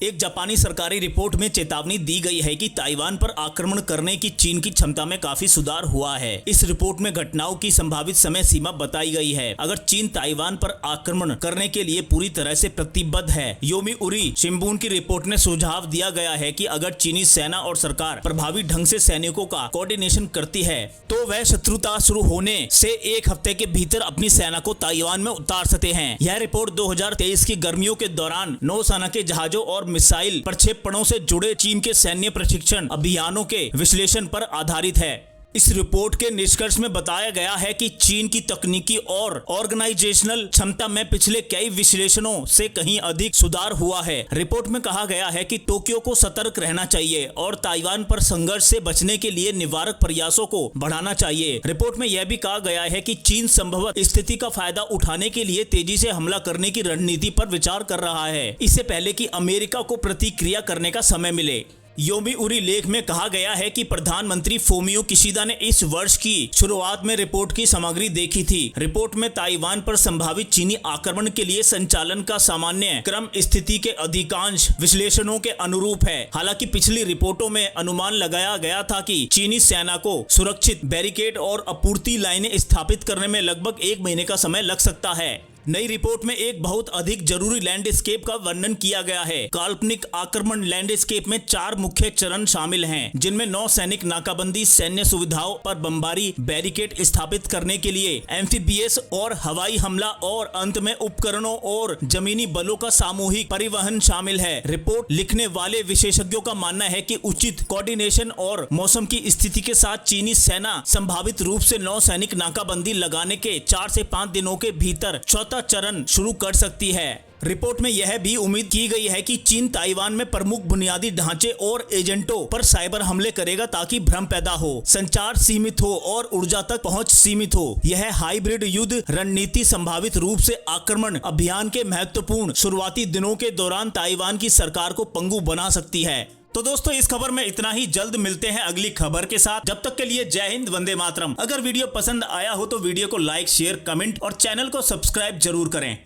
एक जापानी सरकारी रिपोर्ट में चेतावनी दी गई है कि ताइवान पर आक्रमण करने की चीन की क्षमता में काफी सुधार हुआ है। इस रिपोर्ट में घटनाओं की संभावित समय सीमा बताई गई है। अगर चीन ताइवान पर आक्रमण करने के लिए पूरी तरह से प्रतिबद्ध है। योमीउरी शिंबुन की रिपोर्ट में सुझाव दिया गया है कि अगर चीनी सेना और सरकार प्रभावी ढंग से सैनिकों का कोऑर्डिनेशन करती है तो वह शत्रुता शुरू होने से एक हफ्ते के भीतर अपनी सेना को ताइवान में उतार सकते हैं। यह रिपोर्ट 2023 की गर्मियों के दौरान नौसेना के जहाजों और मिसाइल प्रक्षेपणों से जुड़े चीन के सैन्य प्रशिक्षण अभियानों के विश्लेषण पर आधारित है। इस रिपोर्ट के निष्कर्ष में बताया गया है कि चीन की तकनीकी और ऑर्गेनाइजेशनल क्षमता में पिछले कई विश्लेषणों से कहीं अधिक सुधार हुआ है। रिपोर्ट में कहा गया है कि टोक्यो को सतर्क रहना चाहिए और ताइवान पर संघर्ष से बचने के लिए निवारक प्रयासों को बढ़ाना चाहिए। रिपोर्ट में यह भी कहा गया है कि चीन संभवतः स्थिति का फायदा उठाने के लिए तेजी से हमला करने की रणनीति पर विचार कर रहा है, इससे पहले कि अमेरिका को प्रतिक्रिया करने का समय मिले। योमीउरी लेख में कहा गया है कि प्रधानमंत्री फूमियो किशिदा ने इस वर्ष की शुरुआत में रिपोर्ट की सामग्री देखी थी। रिपोर्ट में ताइवान पर संभावित चीनी आक्रमण के लिए संचालन का सामान्य क्रम स्थिति के अधिकांश विश्लेषणों के अनुरूप है। हालांकि पिछली रिपोर्टों में अनुमान लगाया गया था कि चीनी सेना को सुरक्षित बैरिकेड और आपूर्ति लाइनें स्थापित करने में लगभग 1 महीने का समय लग सकता है। नई रिपोर्ट में एक बहुत अधिक जरूरी लैंडस्केप का वर्णन किया गया है। काल्पनिक आक्रमण लैंडस्केप में 4 मुख्य चरण शामिल हैं, जिनमें नौसैनिक नाकाबंदी, सैन्य सुविधाओं पर बमबारी, बैरिकेड स्थापित करने के लिए एम्फीबियस और हवाई हमला और अंत में उपकरणों और जमीनी बलों का सामूहिक परिवहन शामिल है। रिपोर्ट लिखने वाले विशेषज्ञों का मानना है कि उचित कोऑर्डिनेशन और मौसम की स्थिति के साथ चीनी सेना संभावित रूप से नौसैनिक नाकाबंदी लगाने के 4 से 5 दिनों के भीतर चौथा चरण शुरू कर सकती है। रिपोर्ट में यह भी उम्मीद की गई है कि चीन ताइवान में प्रमुख बुनियादी ढांचे और एजेंटों पर साइबर हमले करेगा ताकि भ्रम पैदा हो, संचार सीमित हो और ऊर्जा तक पहुंच सीमित हो। यह हाइब्रिड युद्ध रणनीति संभावित रूप से आक्रमण अभियान के महत्वपूर्ण शुरुआती दिनों के दौरान ताइवान की सरकार को पंगु बना सकती है। तो दोस्तों, इस खबर में इतना ही। जल्द मिलते हैं अगली खबर के साथ। जब तक के लिए जय हिंद, वंदे मातरम। अगर वीडियो पसंद आया हो तो वीडियो को लाइक, शेयर, कमेंट और चैनल को सब्सक्राइब जरूर करें।